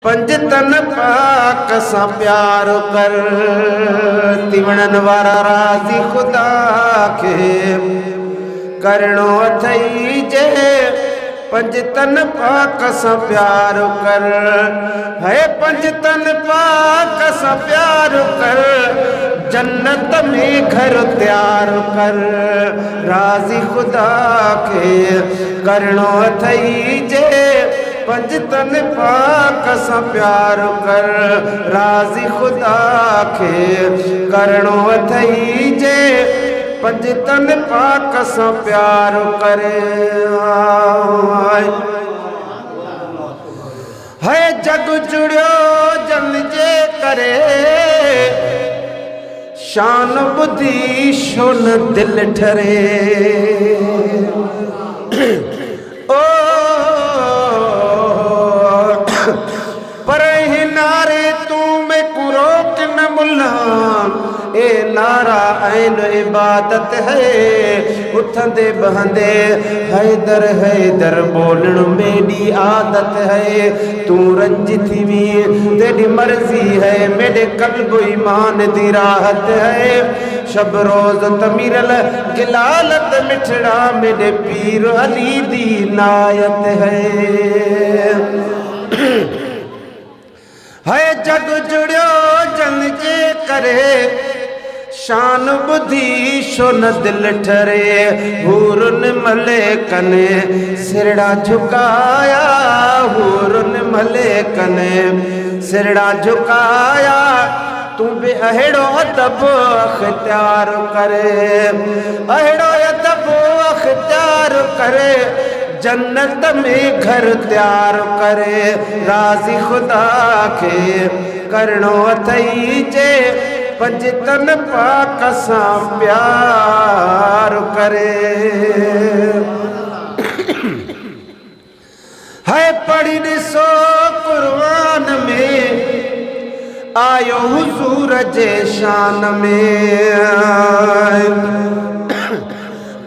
पंजतन पाक सां प्यार कर, तिवणन वारा राज़ी खुदा के करणो अथई जे। पंजतन पाक सां प्यार कर, है पंजतन पाक सां प्यार कर, जन्नत में घर तैयार कर। राज़ी खुदा के करणो अथई जे, पंजतन पाक सां प्यार कर। राज़ी खुदा के करणो अथई जे, पंजतन पाक सां प्यार करे। है जग जुड़ियो जन जे करे, शान बुद्धि शोन दिल ठरे। ओ पर नारे तू में कुरोक न मुल्ला, ए नारा ऐन इबादत है। उठंदे बहंदे हैदर हैदर बोलण मेरी आदत है। तू रंज थी वी तेरी मर्जी है, मेरे कल्ब ईमान दी राहत है। शब रोज तमीरल गिलालत मिठड़ा, मेरे पीर अली दी नायत है। है जग जुड़ियो जन जे करे, शान बुद्धि शोन दिल ठरे। Huron मलेकन सिरड़ा झुकाया, Huron मलेकन सिरड़ा झुकाया। तू भी अहिड़ो अदब अख्तियार करे, अहिड़ो अदब अख्तियार करे, जन्नत में घर तैयार करे। राज़ी खुदा के करणो अथई जे, पंजतन पाक सां प्यार करे। है पढ़ी ॾिसो कुरान में, आयो हुजूर जे शान में।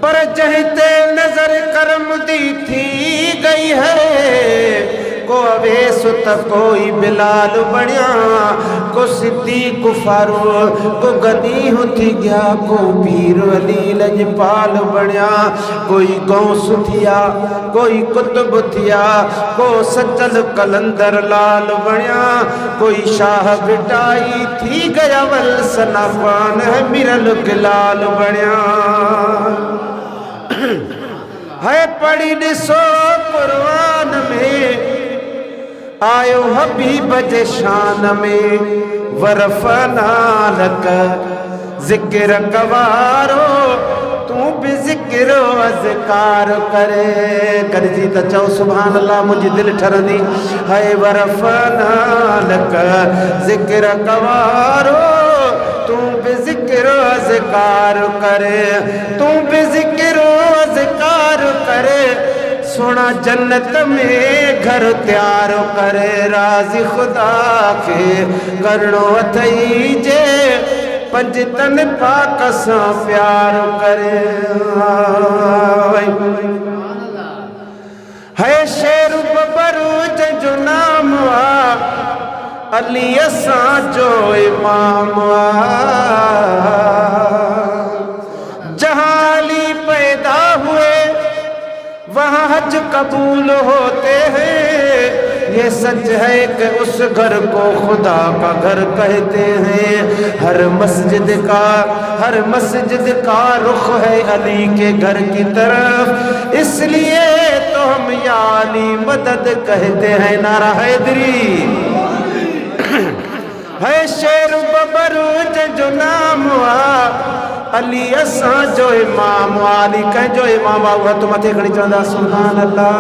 पर जहिते नजर करम दी थी गई है, को अवेस त कोई बिलाल बणिया, को सिद्दीक फारूक, को गनी थी गया, को पीर अली लजपाल बणिया। कोई गौस थिया, कोई कुतुब थिया, को सचल कलंदर लाल बणिया। कोई शाह बिटाई थी गया वल सनाफान है, मिरल गिलाल बणिया। है पढ़ी ॾिसो कुरान में, आयो हबीब जे शान में। वरफना लक ज़िक्र कवारो, तू भी ज़िक्र अज़कार करे। गॾिजी त चओ सुभान अल्लाह, मुंहिंजी दिलि ठरंदी। है वरफना लक ज़िक्र कवारो, तू भी ज़िक्र अज़कार करे, तू भी ज़िक्र अज़कार करे। सोना जन्नत में घर तैयार करे। राज़ी खुदा के करणो अथई जे, पंजतन पाक सां प्यार करे। है शेर बबरूज जो नाम आ, अली असां जो इमाम आ। जहां अली पैदा हुए वहाँ हज कबूल होते हैं। ये सच है कि उस घर को खुदा का घर कहते हैं। हर मस्जिद का रुख है अली के घर की तरफ, इसलिए तो हम या अली मदद कहते हैं। नारा हैदरी। है शेर बबरूज जो नाम आ, अली असां जो इमाम। अली कंहिंजो इमाम आहे, उहा त मथे खणी चवंदा सुभान अल्लाह।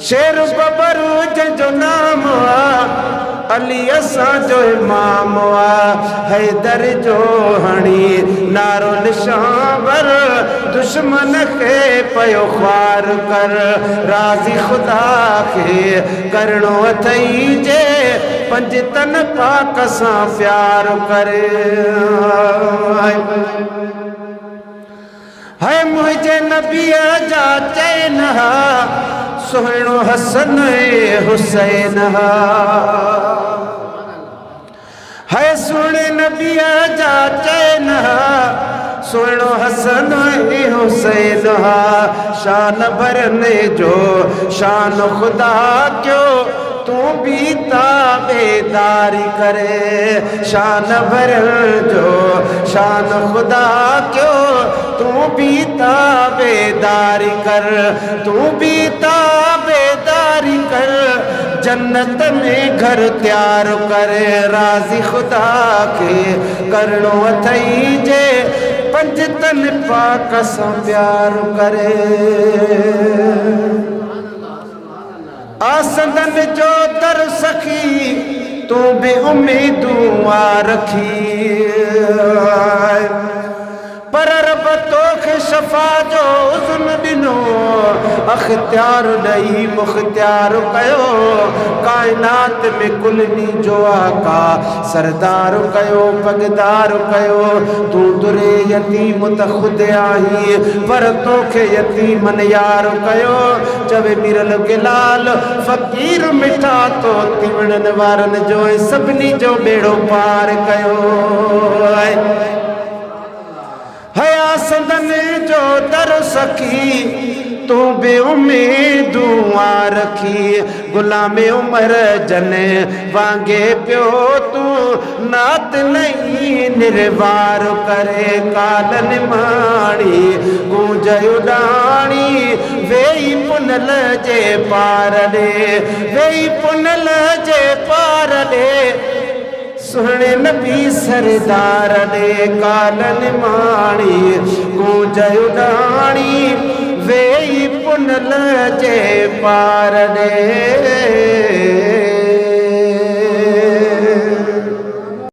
शेर बबरूज जो नाम आहे, अली असां जो इमाम आहे। हैदर जो हणी नारो निशावर, दुश्मन खे पयो ख्वार कर। राज़ी खुदा के करणो अथई जे, पंजतन पाक सां प्यार करे। है मुझे नबी जा चैन, सुहिणो हसन हुसैन है सुहिणे नबीअ जा चैन सुहिणो हसन हुसैन शान भरने जो शान खुदा क्यों तू भी ताबेदारी करे शान भरन जो शान खुदा क्यों तू भी ताबेदारी कर तू भी ताबेदारी कर जन्नत में घर तैयार करे राजी खुदा के करणो अथई जे पंज तन पाक सां प्यार करे आसंदन जो दर सखी तू बे उम्मीदूं रखी पर रब तोखे शफा जो उज़न ॾिनो अख्तियार ॾेई मुख्तियार कयो काइनात में कुलनी जो आका सरदार कयो पगदार कयो तू दुरे यतीम त खुद आही पर तोखे यतीमन यार कयो चवे मिरल गिलाल फ़कीर मिठा तो तिवड़न वारन जो सभिनी जो बेड़ो पार कयो हया संदन जो दर सखी तू बे उम्मीदूं रखी गुलाम उमर जने वांगे पियो तू नात नहीं निर्वार करे कालन माणी गूंज उडाणी वेई पुनल जे पार ॾे वेई पुनल जे पार ॾे सुहिणे नबी सरदार ॾे कालन माणी गूंज उडाणी वेई पुनल जे पार ॾे